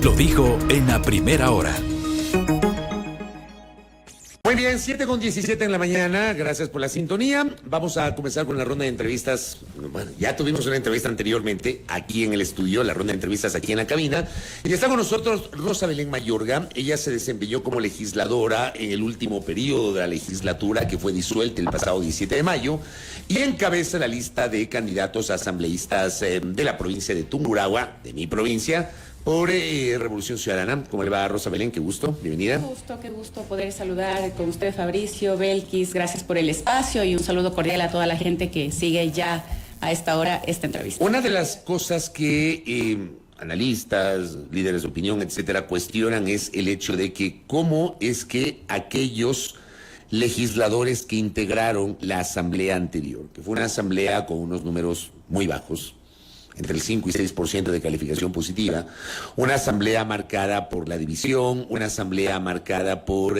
Lo dijo en la primera hora. Muy bien, 7:17 en la mañana, gracias por la sintonía. Vamos a comenzar con la ronda de entrevistas. Bueno, ya tuvimos una entrevista anteriormente aquí en el estudio, la ronda de entrevistas aquí en la cabina. Y está con nosotros Rosa Belén Mayorga. Ella se desempeñó como legisladora en el último periodo de la legislatura que fue disuelta el pasado 17 de mayo y encabeza la lista de candidatos a asambleístas de la provincia de Tungurahua, de mi provincia, por Revolución Ciudadana. ¿Cómo le va, Rosa Belén? Qué gusto, bienvenida. Qué gusto poder saludar con usted, Fabricio, Belkis. Gracias por el espacio y un saludo cordial a toda la gente que sigue ya a esta hora esta entrevista. Una de las cosas que analistas, líderes de opinión, etcétera, cuestionan es el hecho de que cómo es que aquellos legisladores que integraron la asamblea anterior, que fue una asamblea con unos números muy bajos, entre el 5 y 6% de calificación positiva, una asamblea marcada por la división, una asamblea marcada por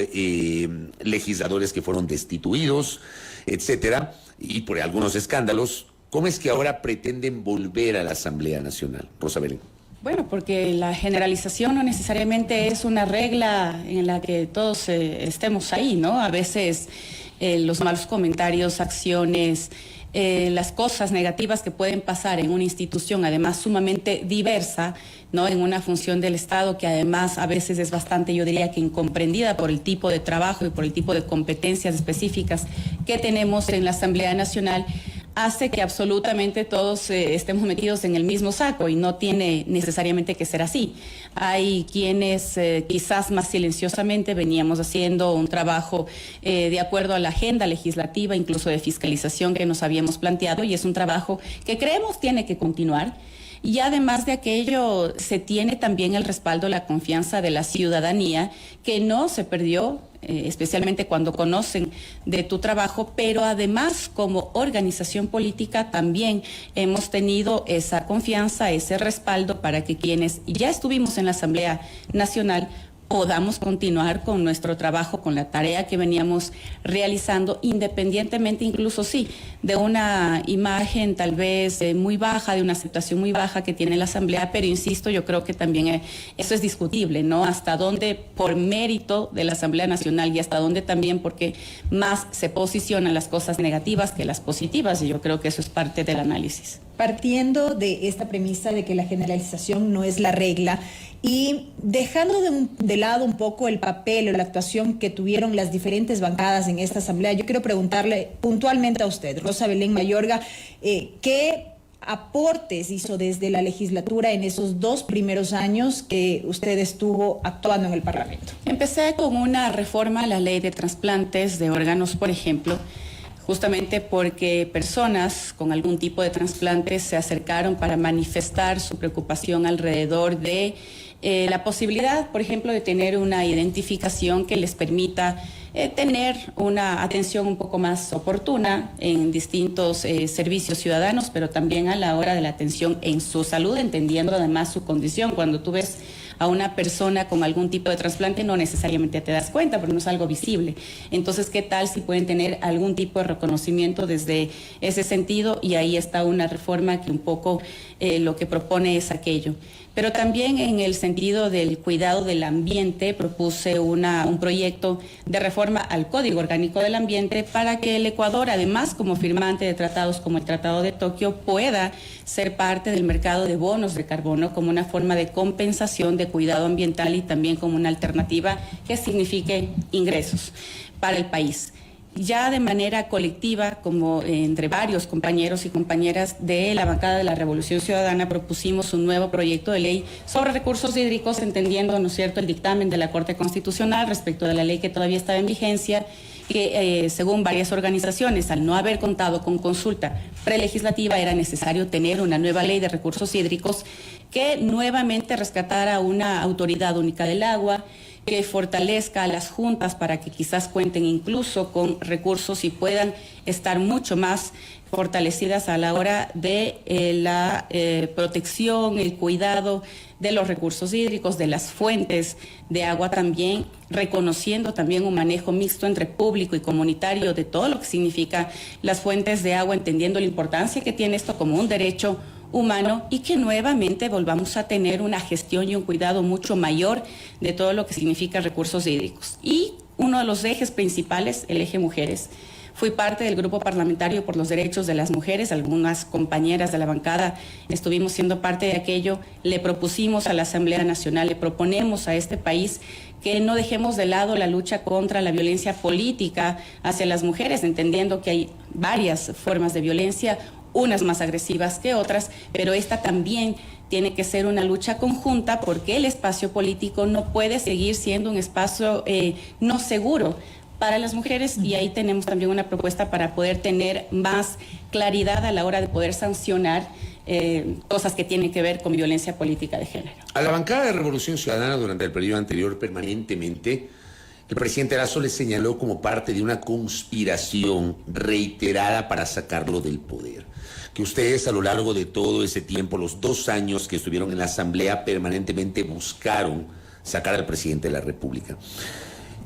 legisladores que fueron destituidos, etcétera, y por algunos escándalos. ¿Cómo es que ahora pretenden volver a la Asamblea Nacional? Rosa Belén. Bueno, porque la generalización no necesariamente es una regla en la que todos estemos ahí, ¿no? A veces los malos comentarios, acciones, las cosas negativas que pueden pasar en una institución, además sumamente diversa, ¿no? En una función del Estado que además a veces es bastante, yo diría que incomprendida por el tipo de trabajo y por el tipo de competencias específicas que tenemos en la Asamblea Nacional, hace que absolutamente todos estemos metidos en el mismo saco y no tiene necesariamente que ser así. Hay quienes quizás más silenciosamente veníamos haciendo un trabajo de acuerdo a la agenda legislativa, incluso de fiscalización que nos habíamos planteado, y es un trabajo que creemos tiene que continuar. Y además de aquello, se tiene también el respaldo, la confianza de la ciudadanía, que no se perdió, especialmente cuando conocen de tu trabajo, pero además como organización política también hemos tenido esa confianza, ese respaldo para que quienes ya estuvimos en la Asamblea Nacional podamos continuar con nuestro trabajo, con la tarea que veníamos realizando, independientemente incluso sí, de una imagen tal vez muy baja, de una aceptación muy baja que tiene la Asamblea, pero insisto, yo creo que también eso es discutible, ¿no? Hasta dónde por mérito de la Asamblea Nacional y hasta dónde también porque más se posicionan las cosas negativas que las positivas, y yo creo que eso es parte del análisis. Partiendo de esta premisa de que la generalización no es la regla y dejando de lado un poco el papel o la actuación que tuvieron las diferentes bancadas en esta asamblea, yo quiero preguntarle puntualmente a usted, Rosa Belén Mayorga, ¿qué aportes hizo desde la legislatura en esos 2 primeros años que usted estuvo actuando en el Parlamento? Empecé con una reforma a la ley de trasplantes de órganos, por ejemplo, justamente porque personas con algún tipo de trasplantes se acercaron para manifestar su preocupación alrededor de la posibilidad, por ejemplo, de tener una identificación que les permita tener una atención un poco más oportuna en distintos servicios ciudadanos, pero también a la hora de la atención en su salud, entendiendo además su condición. Cuando tú ves a una persona con algún tipo de trasplante no necesariamente te das cuenta porque no es algo visible. Entonces, ¿qué tal si pueden tener algún tipo de reconocimiento desde ese sentido? Y ahí está una reforma que un poco lo que propone es aquello. Pero también en el sentido del cuidado del ambiente propuse un proyecto de reforma al Código Orgánico del Ambiente para que el Ecuador, además como firmante de tratados como el Tratado de Tokio, pueda ser parte del mercado de bonos de carbono como una forma de compensación de cuidado ambiental y también como una alternativa que signifique ingresos para el país. Ya de manera colectiva, como entre varios compañeros y compañeras de la bancada de la Revolución Ciudadana, propusimos un nuevo proyecto de ley sobre recursos hídricos, entendiendo, ¿no es cierto?, el dictamen de la Corte Constitucional respecto de la ley que todavía estaba en vigencia, que según varias organizaciones, al no haber contado con consulta prelegislativa, era necesario tener una nueva ley de recursos hídricos que nuevamente rescatara una autoridad única del agua, que fortalezca a las juntas para que quizás cuenten incluso con recursos y puedan estar mucho más fortalecidas a la hora de la protección, el cuidado de los recursos hídricos, de las fuentes de agua también, reconociendo también un manejo mixto entre público y comunitario de todo lo que significa las fuentes de agua, entendiendo la importancia que tiene esto como un derecho humano y que nuevamente volvamos a tener una gestión y un cuidado mucho mayor de todo lo que significa recursos hídricos. Y uno de los ejes principales, el eje mujeres. Fui parte del Grupo Parlamentario por los Derechos de las Mujeres, algunas compañeras de la bancada estuvimos siendo parte de aquello, le propusimos a la Asamblea Nacional, le proponemos a este país que no dejemos de lado la lucha contra la violencia política hacia las mujeres, entendiendo que hay varias formas de violencia, unas más agresivas que otras, pero esta también tiene que ser una lucha conjunta porque el espacio político no puede seguir siendo un espacio no seguro para las mujeres, y ahí tenemos también una propuesta para poder tener más claridad a la hora de poder sancionar cosas que tienen que ver con violencia política de género. A la bancada de Revolución Ciudadana durante el periodo anterior permanentemente el presidente Lasso le señaló como parte de una conspiración reiterada para sacarlo del poder. Que ustedes a lo largo de todo ese tiempo, los 2 años que estuvieron en la Asamblea, permanentemente buscaron sacar al presidente de la República.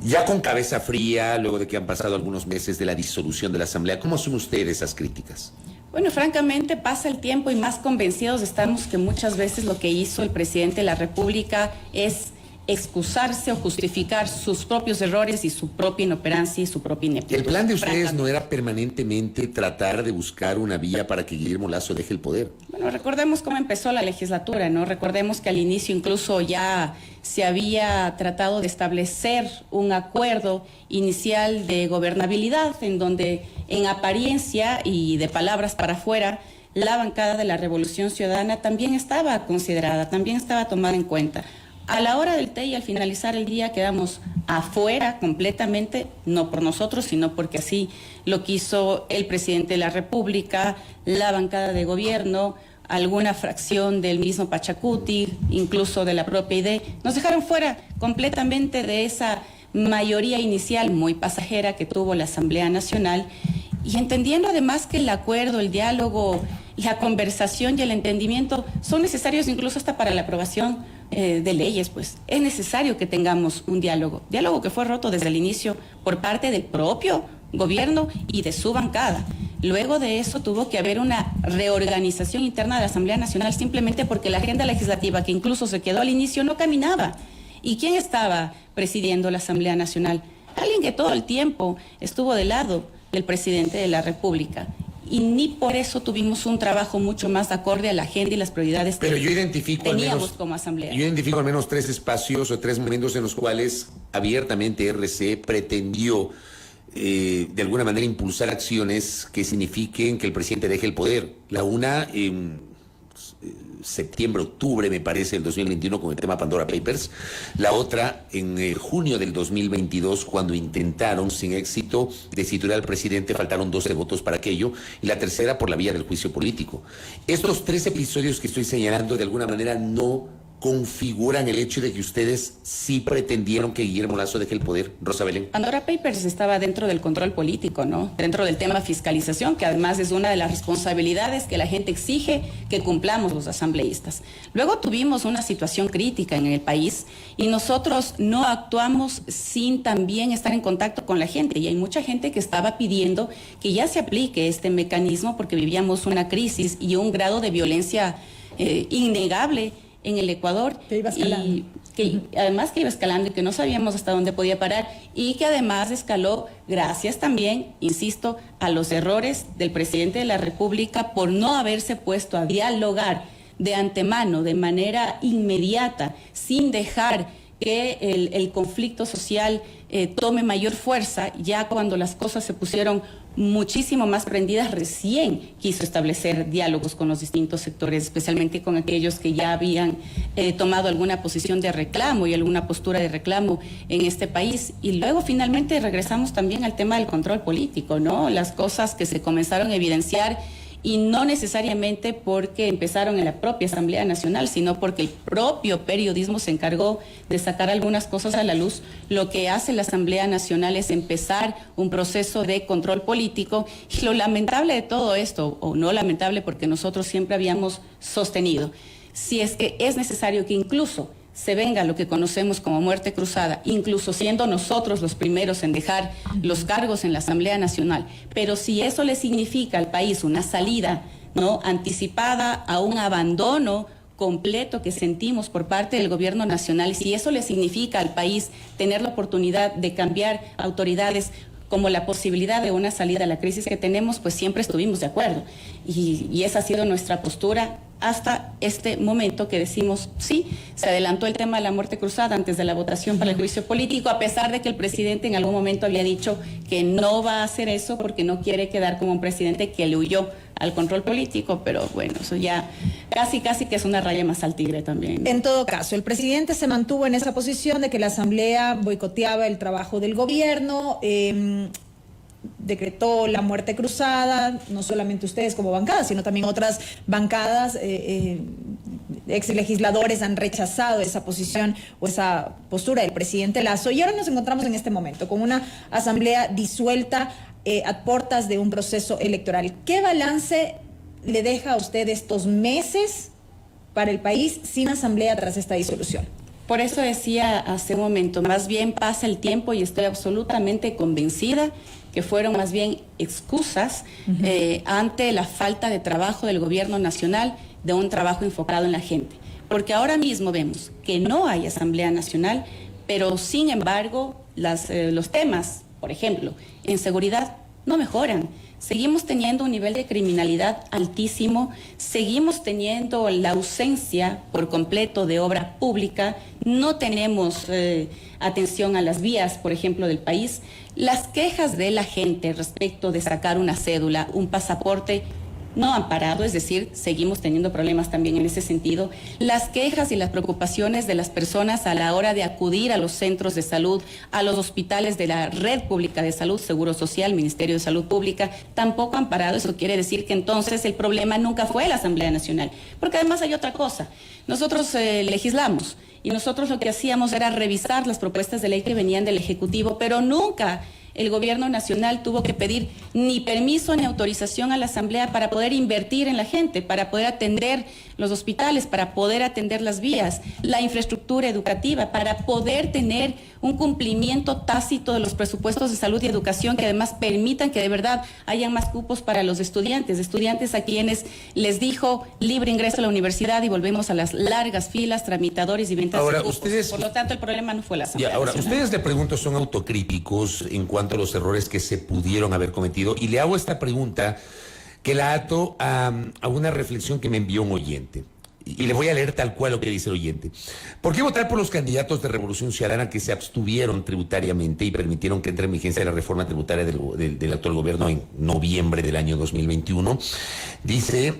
Ya con cabeza fría, luego de que han pasado algunos meses de la disolución de la Asamblea, ¿cómo asume usted esas críticas? Bueno, francamente pasa el tiempo y más convencidos estamos que muchas veces lo que hizo el presidente de la República es excusarse o justificar sus propios errores y su propia inoperancia y su propia ineptitud. ¿El plan de ustedes no era permanentemente tratar de buscar una vía para que Guillermo Lasso deje el poder? Bueno, recordemos cómo empezó la legislatura, ¿no? Recordemos que al inicio incluso ya se había tratado de establecer un acuerdo inicial de gobernabilidad en donde en apariencia y de palabras para afuera la bancada de la Revolución Ciudadana también estaba considerada, también estaba tomada en cuenta. A la hora del té y al finalizar el día quedamos afuera completamente, no por nosotros, sino porque así lo quiso el presidente de la República, la bancada de gobierno, alguna fracción del mismo Pachacuti, incluso de la propia ID. Nos dejaron fuera completamente de esa mayoría inicial muy pasajera que tuvo la Asamblea Nacional, y entendiendo además que el acuerdo, el diálogo, la conversación y el entendimiento son necesarios incluso hasta para la aprobación de leyes, pues es necesario que tengamos un diálogo que fue roto desde el inicio por parte del propio gobierno y de su bancada. Luego de eso tuvo que haber una reorganización interna de la Asamblea Nacional simplemente porque la agenda legislativa que incluso se quedó al inicio no caminaba. ¿Y quién estaba presidiendo la Asamblea Nacional? Alguien que todo el tiempo estuvo del lado del presidente de la República. Y ni por eso tuvimos un trabajo mucho más acorde a la agenda y las prioridades que teníamos como asamblea. Yo identifico al menos 3 espacios o 3 momentos en los cuales abiertamente RC pretendió de alguna manera impulsar acciones que signifiquen que el presidente deje el poder. La una en septiembre, octubre, me parece, del 2021 con el tema Pandora Papers. La otra en junio del 2022, cuando intentaron sin éxito destituir al presidente, faltaron 12 votos para aquello. Y la tercera por la vía del juicio político. Estos 3 episodios que estoy señalando de alguna manera no configuran el hecho de que ustedes sí pretendieron que Guillermo Lasso deje el poder. Rosa Belén. Pandora Papers estaba dentro del control político, ¿no? Dentro del tema fiscalización, que además es una de las responsabilidades que la gente exige que cumplamos los asambleístas. Luego tuvimos una situación crítica en el país y nosotros no actuamos sin también estar en contacto con la gente, y hay mucha gente que estaba pidiendo que ya se aplique este mecanismo porque vivíamos una crisis y un grado de violencia innegable en el Ecuador, que iba escalando. y que además que iba escalando y que no sabíamos hasta dónde podía parar, y que además escaló gracias también, insisto, a los errores del presidente de la República por no haberse puesto a dialogar de antemano, de manera inmediata, sin dejar que el conflicto social tome mayor fuerza. Ya cuando las cosas se pusieron muchísimo más prendidas, recién quiso establecer diálogos con los distintos sectores, especialmente con aquellos que ya habían tomado alguna posición de reclamo y alguna postura de reclamo en este país. Y luego finalmente regresamos también al tema del control político, ¿no? Las cosas que se comenzaron a evidenciar, y no necesariamente porque empezaron en la propia Asamblea Nacional, sino porque el propio periodismo se encargó de sacar algunas cosas a la luz. Lo que hace la Asamblea Nacional es empezar un proceso de control político, y lo lamentable de todo esto, o no lamentable porque nosotros siempre habíamos sostenido, si es que es necesario que incluso se venga lo que conocemos como muerte cruzada, incluso siendo nosotros los primeros en dejar los cargos en la Asamblea Nacional, pero si eso le significa al país una salida ¿no? Anticipada a un abandono completo que sentimos por parte del gobierno nacional. Si eso le significa al país tener la oportunidad de cambiar autoridades como la posibilidad de una salida a la crisis que tenemos, pues siempre estuvimos de acuerdo. Y esa ha sido nuestra postura hasta este momento que decimos, sí, se adelantó el tema de la muerte cruzada antes de la votación para el juicio político, a pesar de que el presidente en algún momento había dicho que no va a hacer eso porque no quiere quedar como un presidente que le huyó al control político, pero bueno, eso ya casi que es una raya más al tigre también. En todo caso, el presidente se mantuvo en esa posición de que la Asamblea boicoteaba el trabajo del gobierno, decretó la muerte cruzada, no solamente ustedes como bancada, sino también otras bancadas, ex legisladores han rechazado esa posición o esa postura del presidente Lasso, y ahora nos encontramos en este momento con una asamblea disuelta a puertas de un proceso electoral. ¿Qué balance le deja a usted estos meses para el país sin asamblea tras esta disolución? Por eso decía hace un momento, más bien pasa el tiempo y estoy absolutamente convencida que fueron más bien excusas ante la falta de trabajo del gobierno nacional, de un trabajo enfocado en la gente. Porque ahora mismo vemos que no hay Asamblea Nacional, pero sin embargo los temas, por ejemplo, en seguridad, no mejoran. Seguimos teniendo un nivel de criminalidad altísimo, seguimos teniendo la ausencia por completo de obra pública, no tenemos atención a las vías, por ejemplo, del país. Las quejas de la gente respecto de sacar una cédula, un pasaporte, no han parado, es decir, seguimos teniendo problemas también en ese sentido. Las quejas y las preocupaciones de las personas a la hora de acudir a los centros de salud, a los hospitales de la Red Pública de Salud, Seguro Social, Ministerio de Salud Pública, tampoco han parado. Eso quiere decir que entonces el problema nunca fue la Asamblea Nacional. Porque además hay otra cosa. Nosotros legislamos y nosotros lo que hacíamos era revisar las propuestas de ley que venían del Ejecutivo, pero nunca el gobierno nacional tuvo que pedir ni permiso ni autorización a la Asamblea para poder invertir en la gente, para poder atender los hospitales, para poder atender las vías, la infraestructura educativa, para poder tener un cumplimiento tácito de los presupuestos de salud y educación que además permitan que de verdad hayan más cupos para los estudiantes a quienes les dijo libre ingreso a la universidad y volvemos a las largas filas, tramitadores y ventas de cupos. Por lo tanto, el problema no fue la Asamblea Nacional. Ustedes, le pregunto, son autocríticos en cuanto a los errores que se pudieron haber cometido, y le hago esta pregunta que la ato a una reflexión que me envió un oyente. Y le voy a leer tal cual lo que dice el oyente. ¿Por qué votar por los candidatos de Revolución Ciudadana que se abstuvieron tributariamente y permitieron que entre en vigencia la reforma tributaria del actual gobierno en noviembre del año 2021? Dice,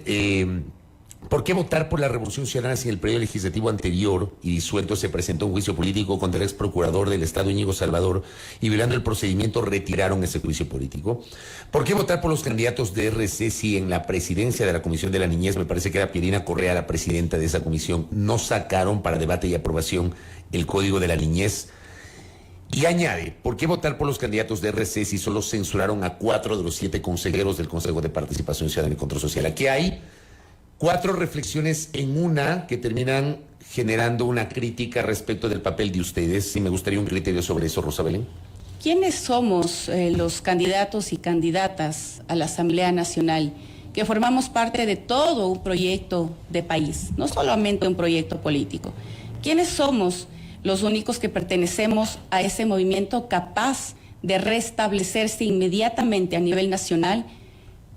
¿por qué votar por la Revolución Ciudadana si en el periodo legislativo anterior y disuelto se presentó un juicio político contra el ex procurador del Estado, Íñigo Salvador, y violando el procedimiento retiraron ese juicio político? ¿Por qué votar por los candidatos de RC si en la presidencia de la Comisión de la Niñez, me parece que era Pierina Correa la presidenta de esa comisión, no sacaron para debate y aprobación el Código de la Niñez? Y añade, ¿por qué votar por los candidatos de RC si solo censuraron a 4 de los 7 consejeros del Consejo de Participación Ciudadana y Control Social? Aquí hay 4 reflexiones en una que terminan generando una crítica respecto del papel de ustedes. Y me gustaría un criterio sobre eso, Rosa Belén. ¿Quiénes somos los candidatos y candidatas a la Asamblea Nacional que formamos parte de todo un proyecto de país, no solamente un proyecto político? ¿Quiénes somos los únicos que pertenecemos a ese movimiento capaz de restablecerse inmediatamente a nivel nacional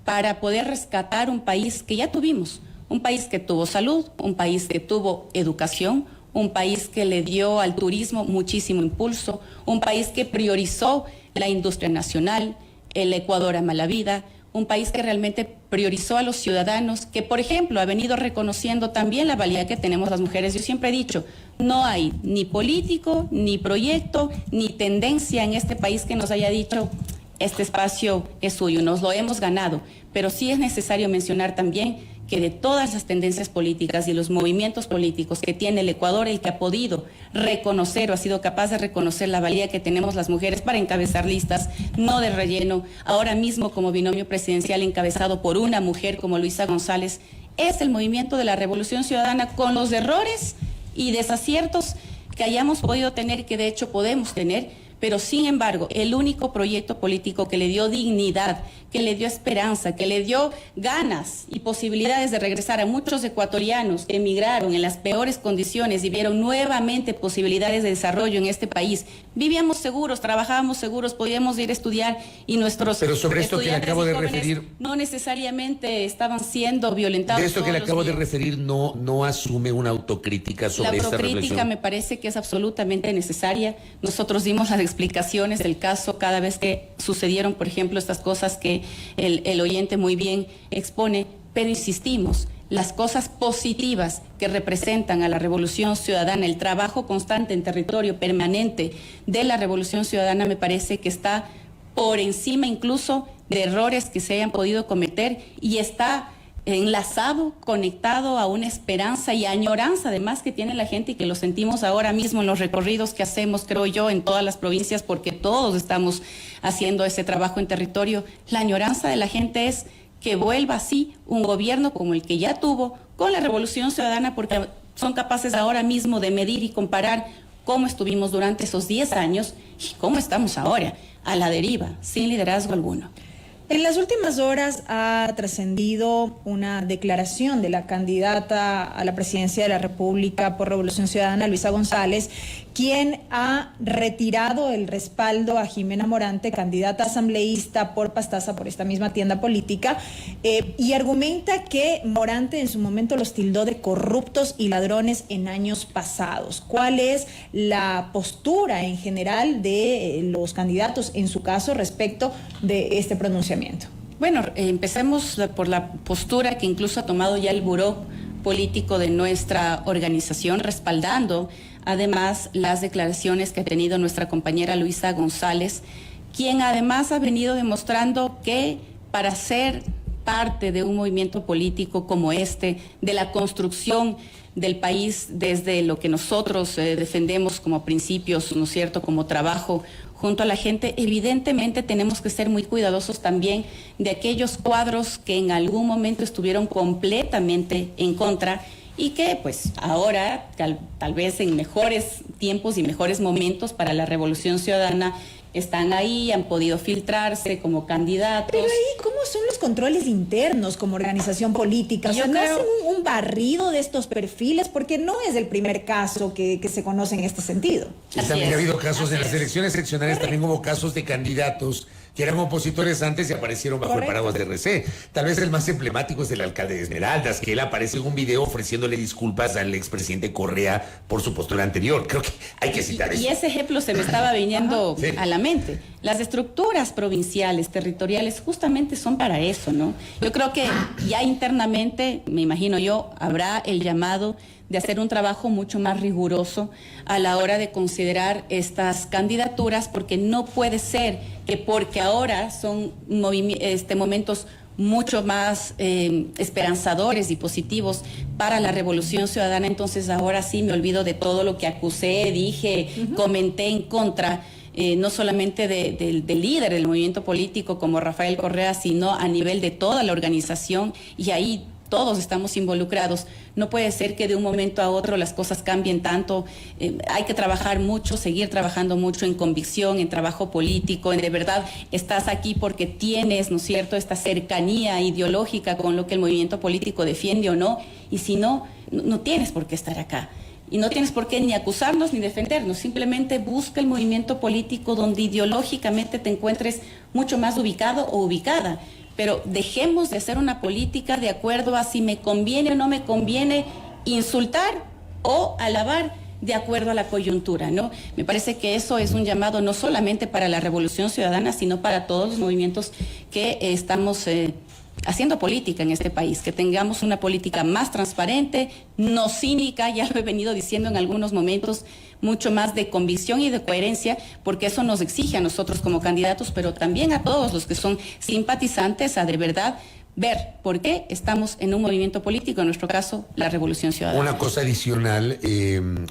para poder rescatar un país que ya tuvimos? Un país que tuvo salud, un país que tuvo educación, un país que le dio al turismo muchísimo impulso, un país que priorizó la industria nacional, el Ecuador ama la vida, un país que realmente priorizó a los ciudadanos, que por ejemplo ha venido reconociendo también la valía que tenemos las mujeres. Yo siempre he dicho, no hay ni político, ni proyecto, ni tendencia en este país que nos haya dicho este espacio es suyo, nos lo hemos ganado, pero sí es necesario mencionar también que de todas las tendencias políticas y los movimientos políticos que tiene el Ecuador, el que ha podido reconocer o ha sido capaz de reconocer la valía que tenemos las mujeres para encabezar listas, no de relleno, ahora mismo como binomio presidencial encabezado por una mujer como Luisa González, es el movimiento de la Revolución Ciudadana, con los errores y desaciertos que hayamos podido tener, que de hecho podemos tener, pero sin embargo, el único proyecto político que le dio dignidad, que le dio esperanza, que le dio ganas y posibilidades de regresar a muchos ecuatorianos que emigraron en las peores condiciones y vieron nuevamente posibilidades de desarrollo en este país. Vivíamos seguros, trabajábamos seguros, podíamos ir a estudiar y nuestros Pero sobre esto que le acabo de jóvenes referir, no necesariamente estaban siendo violentados. de esto que le todos acabo los de días. referir, no asume una autocrítica sobre La esta autocrítica reflexión. me parece que es absolutamente necesaria. Nosotros dimos las explicaciones del caso cada vez que sucedieron, por ejemplo, estas cosas que el oyente muy bien expone, pero insistimos, las cosas positivas que representan a la Revolución Ciudadana, el trabajo constante en territorio permanente de la Revolución Ciudadana, me parece que está por encima incluso de errores que se hayan podido cometer y está enlazado, conectado a una esperanza y añoranza además que tiene la gente y que lo sentimos ahora mismo en los recorridos que hacemos, creo yo, en todas las provincias, porque todos estamos haciendo ese trabajo en territorio. La añoranza de la gente es que vuelva así un gobierno como el que ya tuvo con la Revolución Ciudadana, porque son capaces ahora mismo de medir y comparar cómo estuvimos durante esos 10 años y cómo estamos ahora, a la deriva, sin liderazgo alguno. En las últimas horas ha trascendido una declaración de la candidata a la presidencia de la República por Revolución Ciudadana, Luisa González, quien ha retirado el respaldo a Jimena Morante, candidata asambleísta por Pastaza, por esta misma tienda política, y argumenta que Morante en su momento los tildó de corruptos y ladrones en años pasados. ¿Cuál es la postura en general de los candidatos, en su caso, respecto de este pronunciamiento? Bueno, empecemos por la postura que incluso ha tomado ya el buró político de nuestra organización, respaldando además las declaraciones que ha tenido nuestra compañera Luisa González, quien además ha venido demostrando que para ser parte de un movimiento político como este, de la construcción del país desde lo que nosotros defendemos como principios, ¿no es cierto?, como trabajo junto a la gente, evidentemente tenemos que ser muy cuidadosos también de aquellos cuadros que en algún momento estuvieron completamente en contra y que pues ahora, tal vez en mejores tiempos y mejores momentos para la Revolución Ciudadana, están ahí, han podido filtrarse como candidatos. Pero ahí, ¿cómo son los controles internos como organización política? O sea, ¿no hacen un barrido de estos perfiles? Porque no es el primer caso que se conoce en este sentido. También ha habido casos en las elecciones seccionales, también hubo casos de candidatos que eran opositores antes y aparecieron bajo el paraguas de RC. Tal vez el más emblemático es el alcalde de Esmeraldas, que él aparece en un video ofreciéndole disculpas al expresidente Correa por su postura anterior. Creo que hay que citar eso. Y ese ejemplo se me estaba viniendo a la mente. Las estructuras provinciales, territoriales, justamente son para eso, ¿no? Yo creo que ya internamente, me imagino yo, habrá el llamado de hacer un trabajo mucho más riguroso a la hora de considerar estas candidaturas, porque no puede ser que porque ahora son momentos mucho más esperanzadores y positivos para la Revolución Ciudadana, entonces ahora sí me olvido de todo lo que acusé, dije, comenté en contra, no solamente del líder del movimiento político como Rafael Correa, sino a nivel de toda la organización, y ahí todos estamos involucrados. No puede ser que de un momento a otro las cosas cambien tanto. Hay que trabajar mucho, seguir trabajando mucho en convicción, en trabajo político, en de verdad estás aquí porque tienes, ¿no es cierto?, esta cercanía ideológica con lo que el movimiento político defiende o no, y si no, no tienes por qué estar acá. Y no tienes por qué ni acusarnos ni defendernos, simplemente busca el movimiento político donde ideológicamente te encuentres mucho más ubicado o ubicada. Pero dejemos de hacer una política de acuerdo a si me conviene o no me conviene insultar o alabar de acuerdo a la coyuntura, ¿no? Me parece que eso es un llamado no solamente para la Revolución Ciudadana, sino para todos los movimientos que estamos haciendo política en este país, que tengamos una política más transparente, no cínica, ya lo he venido diciendo en algunos momentos, mucho más de convicción y de coherencia, porque eso nos exige a nosotros como candidatos, pero también a todos los que son simpatizantes, a de verdad ver por qué estamos en un movimiento político, en nuestro caso, la Revolución Ciudadana. Una cosa adicional,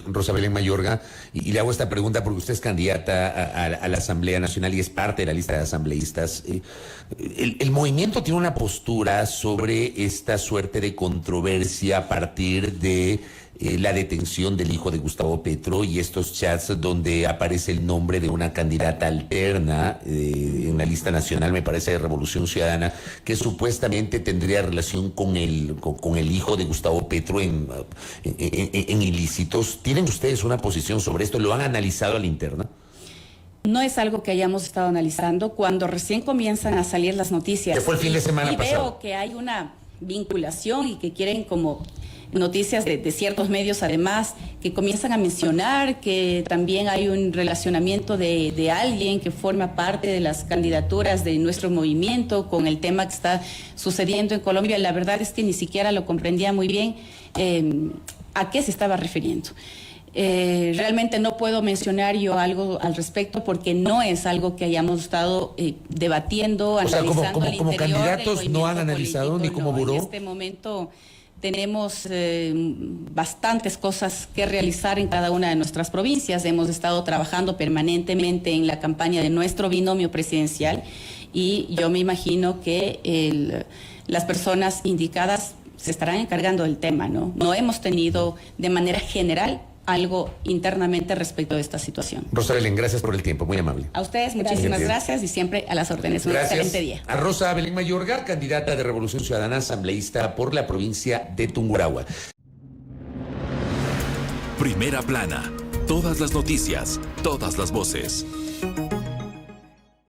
Rosa Belén Mayorga, y le hago esta pregunta porque usted es candidata a la Asamblea Nacional y es parte de la lista de asambleístas. El movimiento tiene una postura sobre esta suerte de controversia a partir de la detención del hijo de Gustavo Petro y estos chats donde aparece el nombre de una candidata alterna en la lista nacional, me parece, de Revolución Ciudadana, que supuestamente tendría relación con el hijo de Gustavo Petro en ilícitos. ¿Tienen ustedes una posición sobre esto? ¿Lo han analizado a la interna? No es algo que hayamos estado analizando. Cuando recién comienzan a salir las noticias, que fue el fin de semana pasado, veo que hay una vinculación y que quieren como noticias de ciertos medios, además, que comienzan a mencionar que también hay un relacionamiento de alguien que forma parte de las candidaturas de nuestro movimiento con el tema que está sucediendo en Colombia. La verdad es que ni siquiera lo comprendía muy bien a qué se estaba refiriendo. Realmente no puedo mencionar yo algo al respecto porque no es algo que hayamos estado debatiendo, analizando. Como candidatos no han analizado político, ni como buró. En este momento tenemos bastantes cosas que realizar en cada una de nuestras provincias. Hemos estado trabajando permanentemente en la campaña de nuestro binomio presidencial y yo me imagino que las personas indicadas se estarán encargando del tema, ¿no? No hemos tenido de manera general algo internamente respecto de esta situación. Rosa Belén, gracias por el tiempo, muy amable. A ustedes muchísimas gracias y siempre a las órdenes. Un excelente día. A Rosa Belén Mayorga, candidata de Revolución Ciudadana, asambleísta por la provincia de Tungurahua. Primera plana, todas las noticias, todas las voces.